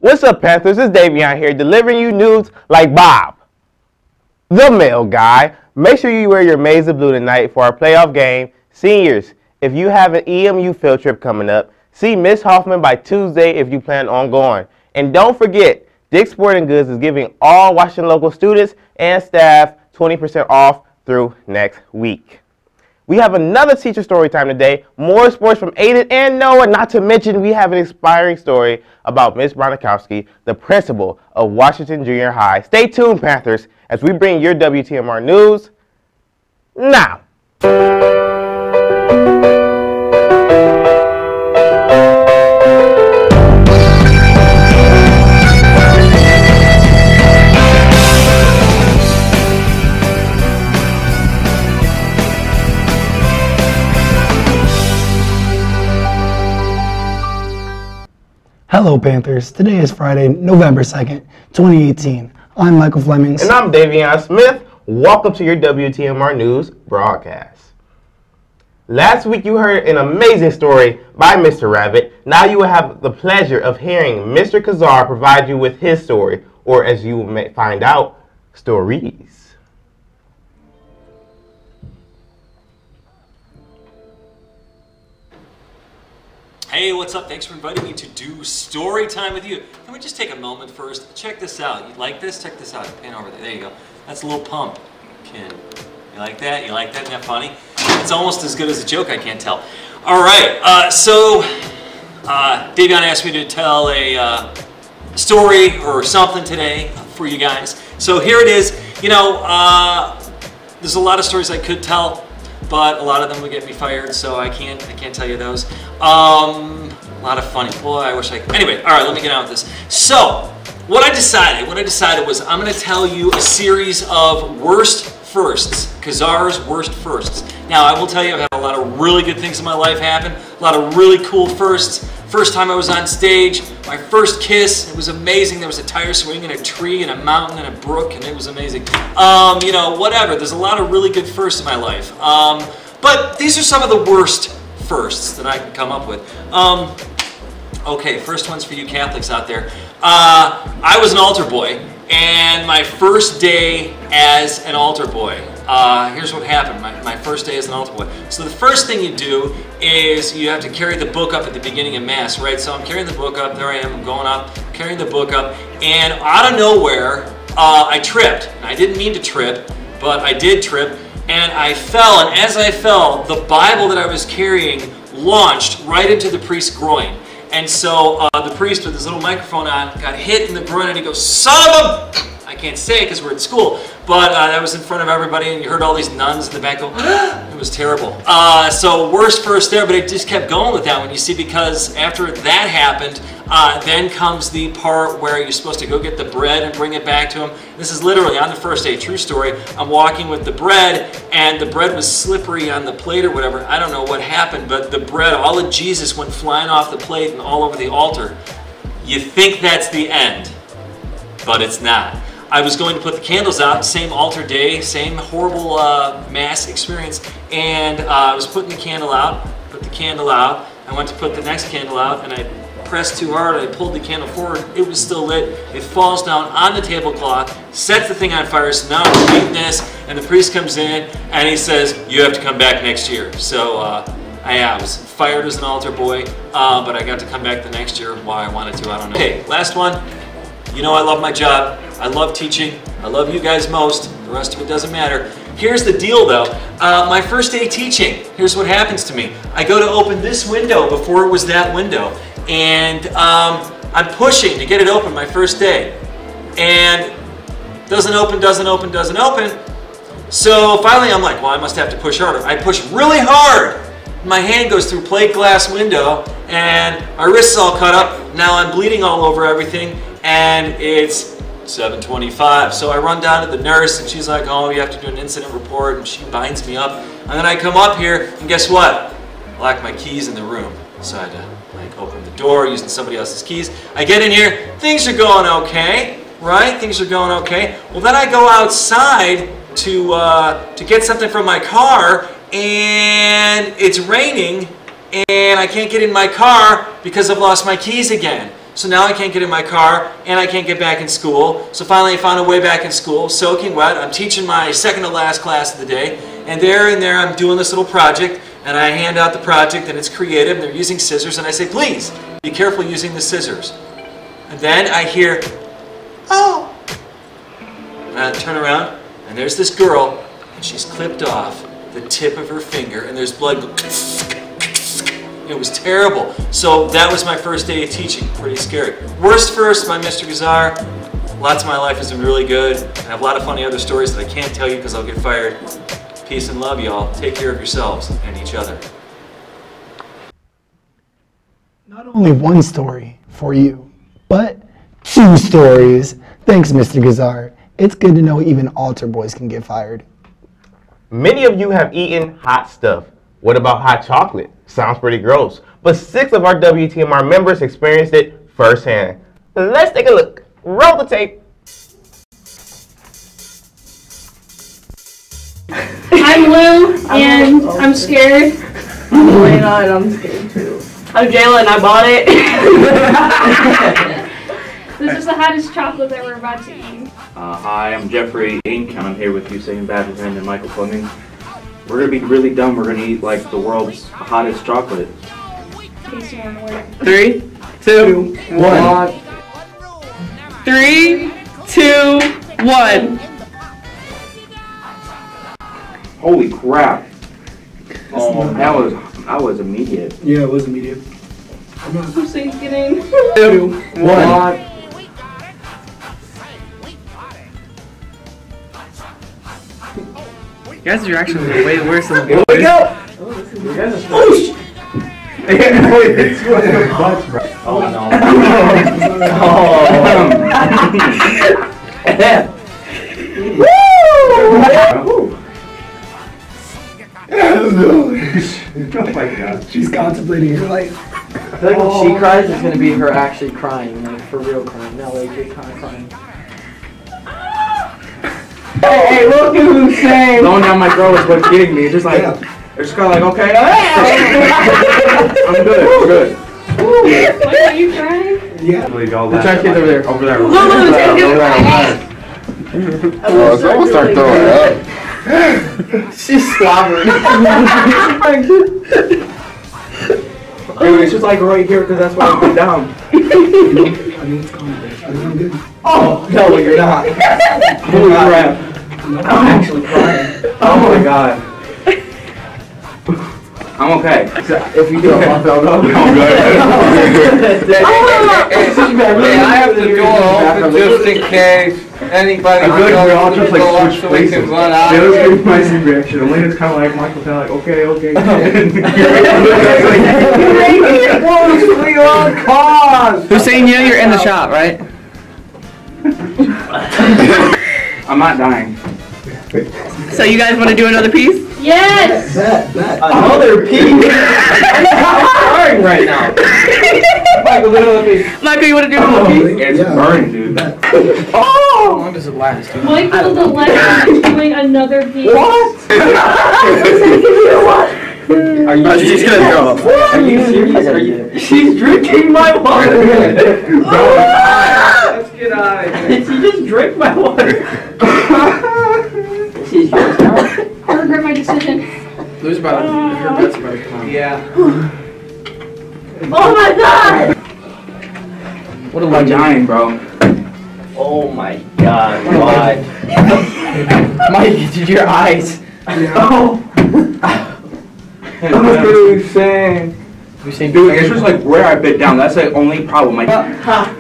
What's up, Panthers? It's Davion here, delivering you news like Bob, the mail guy. Make sure you wear your maize of blue tonight for our playoff game. Seniors, if you have an EMU field trip coming up, see Miss Hoffman by Tuesday if you plan on going. And don't forget, Dick's Sporting Goods is giving all Washington local students and staff 20% off through next week. We have another teacher story time today, more sports from Aiden and Noah, not to mention we have an inspiring story about Miss Bronikowski, the principal of Washington Junior High. Stay tuned, Panthers, as we bring your WTMR news now. Hello Panthers, today is Friday, November 2nd, 2018. I'm Michael Flemings. And I'm Davion Smith. Welcome to your WTMR News broadcast. Last week you heard an amazing story by Mr. Rabbit. Now you will have the pleasure of hearing Mr. Kazar provide you with his story, or as you may find out, stories. Hey, what's up? Thanks for inviting me to do story time with you. Can we just take a moment first? Check this out. You like this? Check this out. Pan over there. There you go. That's a little pump. You like that? You like that? Isn't that funny? It's almost as good as a joke, I can't tell. All right. Davion asked me to tell a story or something today for you guys. So here it is. You know, there's a lot of stories I could tell, but a lot of them would get me fired, so I can't tell you those. A lot of funny. Boy, I wish I could. Anyway, all right, let me get on with this. So, what I decided was I'm going to tell you a series of worst firsts, Kazar's worst firsts. Now, I will tell you I've had a lot of really good things in my life happen, a lot of really cool firsts. First time I was on stage, my first kiss, it was amazing. There was a tire swing and a tree and a mountain and a brook, and it was amazing. You know, whatever. There's a lot of really good firsts in my life. But these are some of the worst firsts that I can come up with. Okay, first one's for you Catholics out there. I was an altar boy, and my first day as an altar boy, here's what happened, my first day as an altar boy. So the first thing you do is you have to carry the book up at the beginning of Mass, right? So I'm carrying the book up, there I am, I'm going up, carrying the book up, and out of nowhere, I tripped. I didn't mean to trip, but I did trip, and I fell, and as I fell, the Bible that I was carrying launched right into the priest's groin. And so the priest with his little microphone on got hit in the groin, and he goes, "Son of a..." I can't say it because we're at school, but that was in front of everybody, and you heard all these nuns in the back go, it was terrible. So worst first there, but it just kept going with that one, you see, because after that happened, then comes the part where you're supposed to go get the bread and bring it back to him. This is literally on the first day, true story. I'm walking with the bread, and the bread was slippery on the plate or whatever. I don't know what happened, but the bread, all of Jesus went flying off the plate and all over the altar. You think that's the end, but it's not. I was going to put the candles out, same altar day, same horrible Mass experience, and I was putting the candle out, put the candle out, I went to put the next candle out, and I pressed too hard, I pulled the candle forward, it was still lit, it falls down on the tablecloth, sets the thing on fire, so now I'm eating this, and the priest comes in, and he says, "You have to come back next year." So I was fired as an altar boy, but I got to come back the next year. Why I wanted to, I don't know. Okay, last one. You know I love my job. I love teaching. I love you guys most. The rest of it doesn't matter. Here's the deal though. My first day teaching, here's what happens to me. I go to open this window before it was that window. And I'm pushing to get it open my first day. And doesn't open, doesn't open, doesn't open. So finally I'm like, well, I must have to push harder. I push really hard. My hand goes through plate glass window and my wrist's all cut up. Now I'm bleeding all over everything. And it's 7:25. So I run down to the nurse and she's like, "Oh, you have to do an incident report," and she binds me up. And then I come up here and guess what? I locked my keys in the room. So I had to like open the door using somebody else's keys. I get in here, things are going okay, right? Things are going okay. Well, then I go outside to get something from my car, and it's raining and I can't get in my car because I've lost my keys again. So now I can't get in my car, and I can't get back in school. So finally I found a way back in school, soaking wet. I'm teaching my second to last class of the day, and there I'm doing this little project, and I hand out the project, and it's creative, and they're using scissors, and I say, please, be careful using the scissors. And then I hear, oh! And I turn around, and there's this girl, and she's clipped off the tip of her finger, and there's blood. It was terrible. So that was my first day of teaching. Pretty scary. Worst first by Mr. Gazar. Lots of my life has been really good. I have a lot of funny other stories that I can't tell you because I'll get fired. Peace and love, y'all. Take care of yourselves and each other. Not only one story for you, but 2 stories. Thanks, Mr. Gazar. It's good to know even altar boys can get fired. Many of you have eaten hot stuff. What about hot chocolate? Sounds pretty gross. But 6 of our WTMR members experienced it firsthand. Let's take a look. Roll the tape. I'm Lou, and I'm scared. I'm Elena, and I'm scared too. I'm Jayla, and I bought it. This is the hottest chocolate that we're about to eat. Hi, I'm Jeffrey Inc. and I'm here with Usain Badminton and Michael Fleming. We're gonna be really dumb. We're gonna eat like the world's hottest chocolate. In case you want to wear it. 3, 2, 1. 3, 2, 1. Holy crap! Oh, that was immediate. Yeah, it was immediate. Usain's getting. 2, 1. You guys are actually way worse than Here we go! Oh no. Oh my god. She's contemplating her life. I feel like when she cries, it's gonna be her actually crying, like for real crying, not like you're kind of crying. Hey, look at who's saying. Throwing down my throat is what's getting me. It's just like, it's just kind of like, okay. I'm good. I'm good. Why are you crying? Yeah. The trash can's over there. Over there. No, it's gonna get Oh, someone start throwing up. She's slobbering. Dude, it's just like right here because that's why I put down. I mean, it's contemplating. I'm good. Oh, no, you're not. Holy crap. I'm actually crying. Oh my god. I'm okay. If you do, I'll throw it up. I'm good. Hey, I have the door open just in case anybody I'm good. We all just like switch so we can places. run out. Yeah, let's give my same reaction. Elena's kind of like Michael's kind of like, okay. Hussein, you know you're in the shop, right? I'm not dying. So you guys want to do another piece? Yes! Another piece? I'm crying right now. Michael, do another piece. Michael, you want to do another piece? It's burning, dude. How long does it last? Michael the Legend is doing another piece. What? Are you she's gonna throw up. Are you serious? She's drinking my water. Let's get out of here. Did she just drink my water? She's yours now. I regret my decision. Lou's about to, her guts about to come. Yeah. Oh my god! What a I'm legend. dying, bro. Oh my god. Why? Mike, did your eyes? Oh. I'm saying. Dude, it's just like where I bit down. That's the only problem. Like,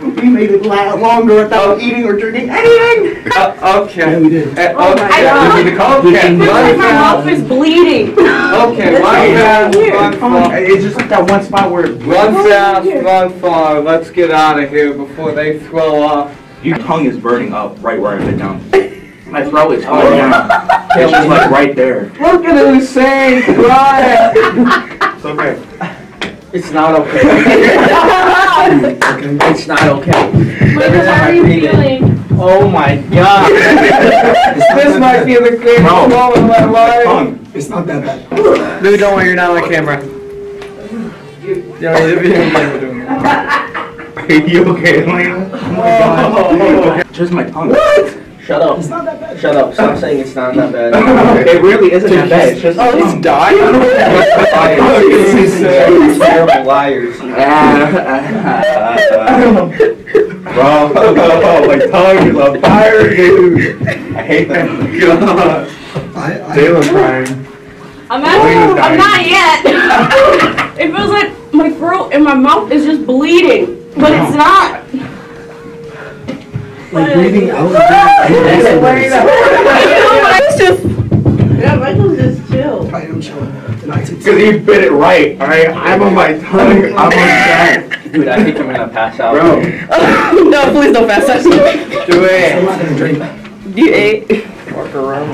We made it longer without eating or drinking anything. Okay. Yeah, we did. Okay. Oh my god. Okay. It feels like my mouth is bleeding. Okay. One fast, one far. it's just like that one spot where One fast, one far. Let's get out of here before they throw up. your tongue is burning up right where I bit down. My throat is going down. It's just like right there. Look at Hussein crying. It's okay. It's not okay. It's not okay. Michael, how are you feeling? Oh my god. This might be the greatest Bro. moment of my life. Tongue. It's not that bad. Lou, don't worry, you're not on camera. Yeah, we're doing it. You okay, Elena? Oh my god. Just my tongue. What? Shut up. It's not that bad. Shut up. Stop saying it's not that bad. It really isn't that bad. It's just he's dying? Liars. Terrible liars. Bro, my tongue is on fire, dude. I hate that. God. Jaylen's crying. I'm not yet. It feels like my throat and my mouth is just bleeding, but it's not. Like breathing out. It's just. Yeah, Michael's just chill. I am chilling. Because he bit it right, alright? I'm on my tongue, I'm on that. Dude, I think I'm gonna pass out. Bro. No, please don't pass out. Do it. I'm not gonna drink. You ate. Walk around.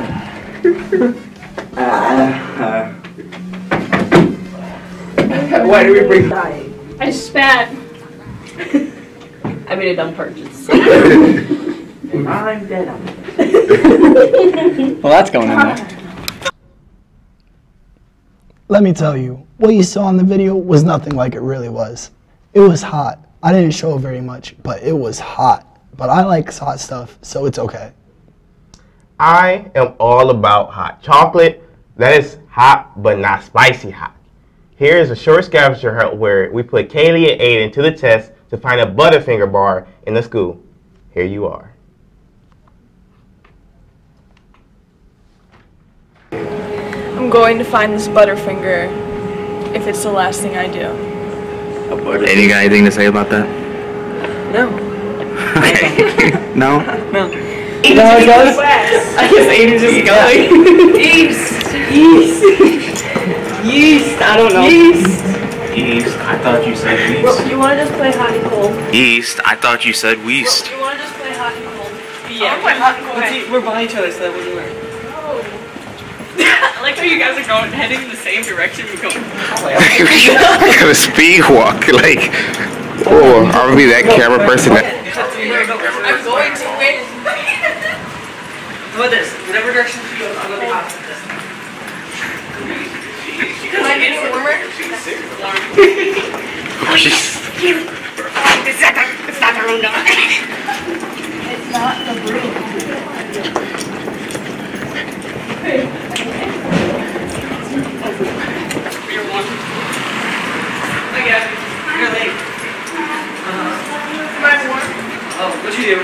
Why did we bring... I spat. I made a dumb purchase. I'm dead. Well, that's going in there. Let me tell you, what you saw in the video was nothing like it really was. It was hot. I didn't show it very much, but it was hot. But I like hot stuff, so it's okay. I am all about hot chocolate that is hot but not spicy hot. Here is a short scavenger hunt where we put Kaylee and Aiden to the test to find a Butterfinger bar in the school. Here you are. I'm going to find this Butterfinger if it's the last thing I do. Any got anything to say about that? No. Okay. No? No. You know how it goes? I guess Aiden's just going. Yeast. Yeast. I don't know. Yeast. Yeast. I thought you said yeast. You want to just play hot and cold? Yeast. I thought you said weast. You want to just play hot and cold? Yeah. We're by each other, so that wouldn't work. I like how you guys are heading in the same direction. We're going. I got a speed walk, like, oh, I'm gonna be that camera person. I'm going to win. How about this? Whatever direction you go, I'm gonna be opposite this. Because I'm getting warmer. It's not the room, no. It's not the room. You're one. Okay. You're late. Am I warm? Oh, what you do?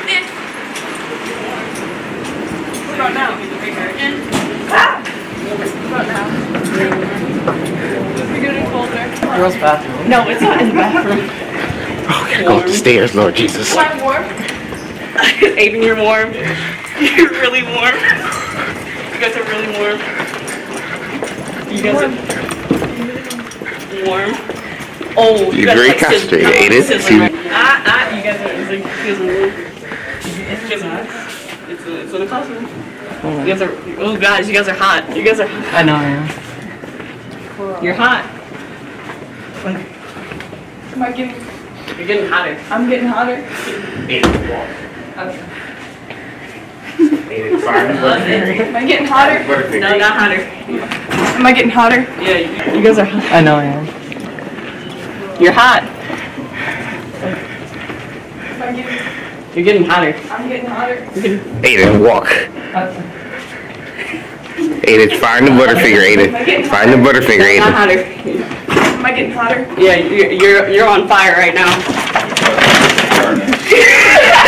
What about now? Ah! What about now? You're getting colder. Girls' bathroom. No, it's not in the bathroom. Oh, I gotta go up the stairs, Lord Jesus. Am I warm? Aiden, you're warm. You're really warm. You guys are really warm. You guys are warm. Oh, you guys very like castrated. you guys are warm. It's in the classroom. You guys are, oh guys, you guys are hot. You guys are hot. I know, yeah. You're hot. Am I getting? You're getting hotter. I'm getting hotter. Aiden, walk. Okay. Aiden, fire the Butterfinger. Am I getting hotter? No, not hotter. Am I getting hotter? Yeah, you guys are hot. I know, yeah. You're hot. Am I getting? You're getting hotter. I'm getting hotter. Aiden, walk. Aiden, find the Butterfinger, Aiden. Find the Butterfinger, Not Aiden. hotter. Am I getting hotter? Yeah, you're on fire right now.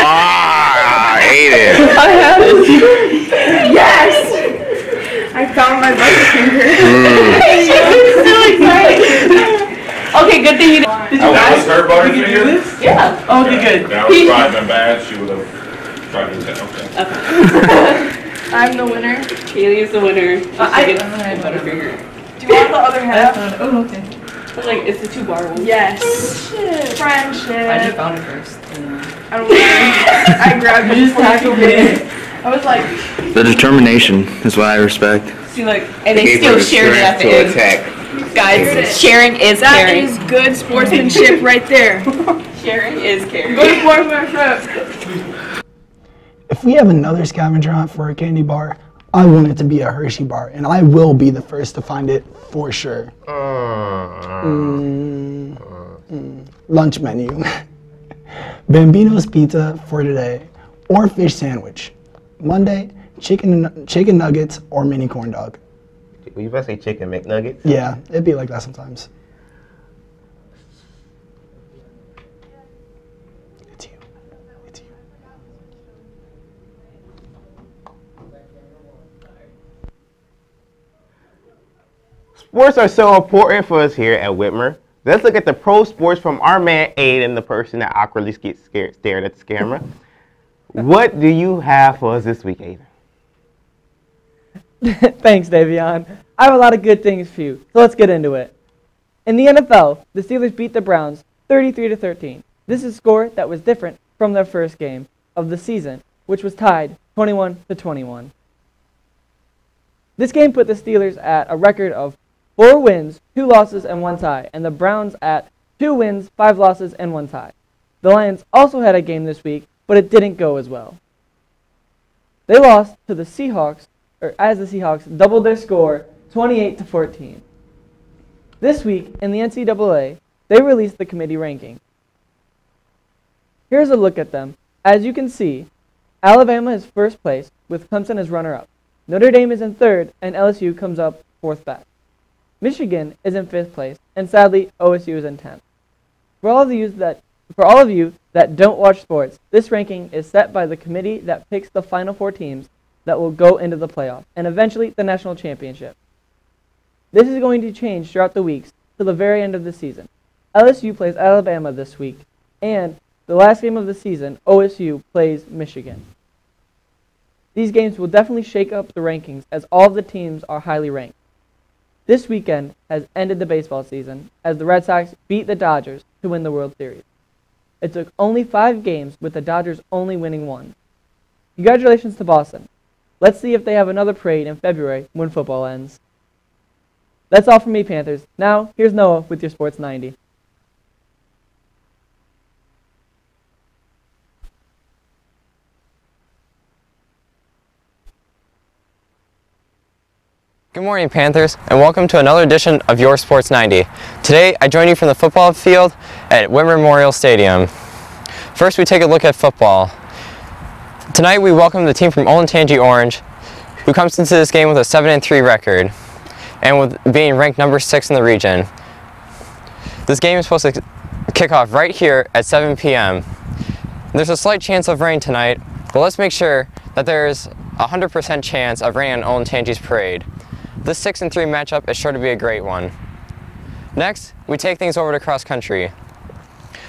Ah, Aiden. I have it. Yes! I found my Butterfinger. I'm so excited. Okay, good thing you did. Did you That guys? was her Butterfinger? Yeah. Oh, okay, good. That was probably been bad. She would have tried to say, okay. I'm the winner. Kaylee is the winner. I get Butterfinger. Do you want the other half? Oh, okay. It's like, it's the 2-bar one. Yes. Friendship. I just found it first. I don't know. I grabbed it. Just tackled it. I was like, The determination is what I respect. See, like, and they still shared it at the end. Guys, sharing is that caring. is good sportsmanship right there. Sharing is caring. Good sportsmanship. If we have another scavenger hunt for a candy bar, I want it to be a Hershey bar, and I will be the first to find it for sure. Lunch menu. Bambino's pizza for today, or fish sandwich. Monday, chicken nuggets or mini corn dog. Were you about to say chicken McNuggets? Yeah, it'd be like that sometimes. It's you. It's you. Sports are so important for us here at Whitmer. Let's look at the pro sports from our man Aiden, the person that awkwardly gets scared staring at the camera. What do you have for us this week, Aiden? Thanks, Davion. I have a lot of good things for you, so let's get into it. In the NFL, the Steelers beat the Browns 33-13. This is a score that was different from their first game of the season, which was tied 21-21. This game put the Steelers at a record of 4 wins, 2 losses, and 1 tie, and the Browns at 2 wins, 5 losses, and 1 tie. The Lions also had a game this week, but it didn't go as well. They lost to the Seahawks, as the Seahawks doubled their score 28-14. This week in the NCAA, they released the committee ranking. Here's a look at them. As you can see, Alabama is first place with Clemson as runner-up. Notre Dame is in third, and LSU comes up fourth back. Michigan is in fifth place, and sadly, OSU is in 10th. For all of you that don't watch sports, this ranking is set by the committee that picks the final 4 teams that will go into the playoff, and eventually the national championship. This is going to change throughout the weeks to the very end of the season. LSU plays Alabama this week, and the last game of the season, OSU plays Michigan. These games will definitely shake up the rankings as all of the teams are highly ranked. This weekend has ended the baseball season as the Red Sox beat the Dodgers to win the World Series. It took only 5 games with the Dodgers only winning 1. Congratulations to Boston. Let's see if they have another parade in February when football ends. That's all from me, Panthers. Now, here's Noah with your Sports 90. Good morning, Panthers, and welcome to another edition of Your Sports 90. Today, I join you from the football field at Whitmer Memorial Stadium. First, we take a look at football. Tonight, we welcome the team from Olentangy Orange, who comes into this game with a 7-3 record, and with being ranked number 6 in the region. This game is supposed to kick off right here at 7 p.m. There's a slight chance of rain tonight, but let's make sure that there's a 100% chance of rain on Olentangy's parade. This 6-3 matchup is sure to be a great one. Next, we take things over to cross country.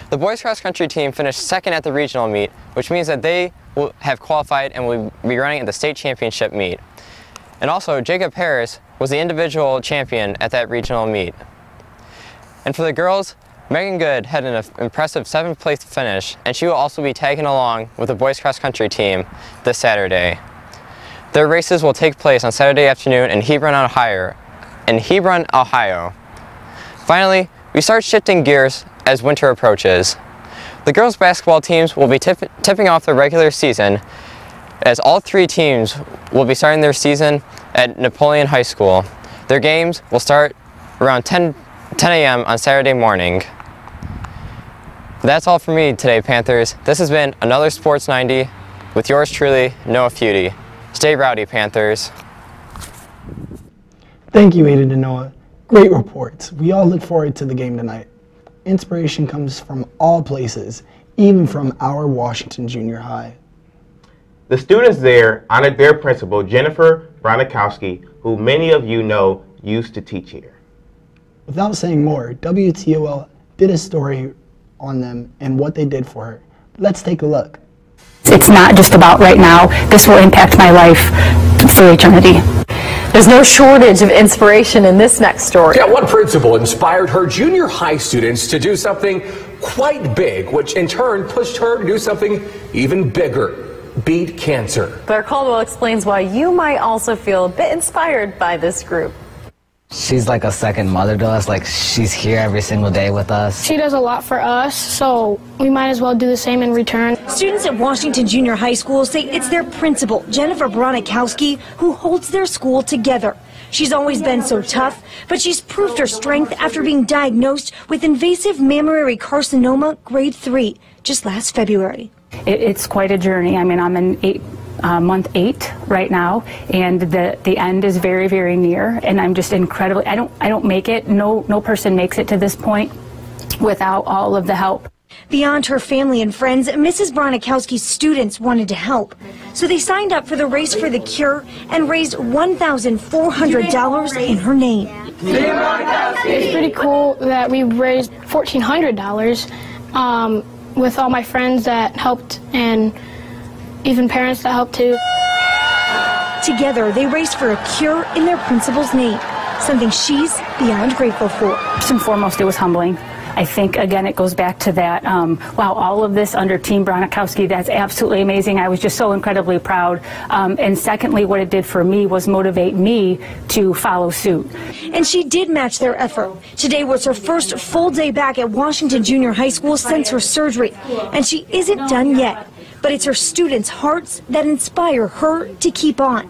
The boys cross country team finished 2nd at the regional meet, which means that they will have qualified and will be running at the state championship meet. And also, Jacob Harris was the individual champion at that regional meet. And for the girls, Megan Good had an impressive 7th place finish, and she will also be tagging along with the boys cross country team this Saturday. Their races will take place on Saturday afternoon in Hebron, Ohio. Finally, we start shifting gears as winter approaches. The girls' basketball teams will be tipping off their regular season, as all 3 teams will be starting their season at Napoleon High School. Their games will start around 10 a.m. on Saturday morning. That's all for me today, Panthers. This has been another Sports 90 with yours truly, Noah Feudy. Stay rowdy, Panthers. Thank you, Aiden and Noah. Great reports. We all look forward to the game tonight. Inspiration comes from all places, even from our Washington Junior High. The students there honored their principal, Jennifer Bronikowski, who many of you know used to teach here. Without saying more, WTOL did a story on them and what they did for her. Let's take a look. It's not just about right now. This will impact my life for eternity. There's no shortage of inspiration in this next story. Yeah, one principal inspired her junior high students to do something quite big, which in turn pushed her to do something even bigger: beat cancer. Claire Caldwell explains why you might also feel a bit inspired by this group. She's like a second mother to us. Like, she's here every single day with us. She does a lot for us, so we might as well do the same in return. Students at Washington Junior High School say it's their principal, Jennifer Bronikowski, who holds their school together. She's always been so tough, but she's proved her strength after being diagnosed with invasive mammary carcinoma grade 3 just last February. It's quite a journey. I mean, I'm in month 8 right now, and the end is very, very near, and I'm just incredibly, I don't make it, no person makes it to this point without all of the help. Beyond her family and friends, Mrs. Bronikowski's students wanted to help. So they signed up for the Race for the Cure and raised $1,400 in her name. It's pretty cool that we raised $1,400 with all my friends that helped and even parents that helped too. Together, they raced for a cure in their principal's name, something she's beyond grateful for. First and foremost, it was humbling. I think, again, it goes back to that, wow, all of this under Team Bronikowski, that's absolutely amazing. I was just so incredibly proud. And secondly, what it did for me was motivate me to follow suit. And she did match their effort. Today was her first full day back at Washington Junior High School since her surgery. And she isn't done yet. But it's her students' hearts that inspire her to keep on.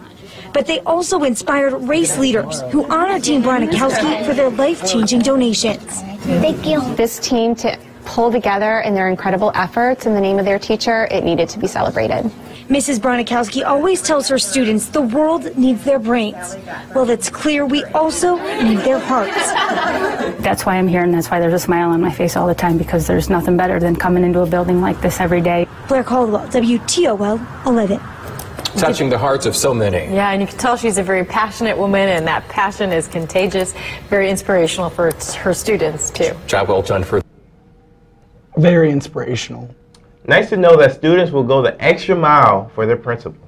But they also inspired race leaders who honor Team Bronikowski for their life-changing donations. Thank you. This team to pull together in their incredible efforts in the name of their teacher, it needed to be celebrated. Mrs. Bronikowski always tells her students the world needs their brains. Well, it's clear we also need their hearts. That's why I'm here, and that's why there's a smile on my face all the time, because there's nothing better than coming into a building like this every day. Blair Caldwell, WTOL 11. Touching the hearts of so many. Yeah, and you can tell she's a very passionate woman, and that passion is contagious, very inspirational for her students, too. Job well done for. Very inspirational. Nice to know that students will go the extra mile for their principal.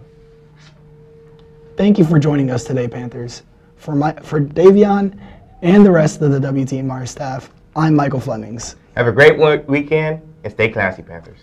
Thank you for joining us today, Panthers. For Davion and the rest of the WTMR staff, I'm Michael Flemings. Have a great weekend and stay classy, Panthers.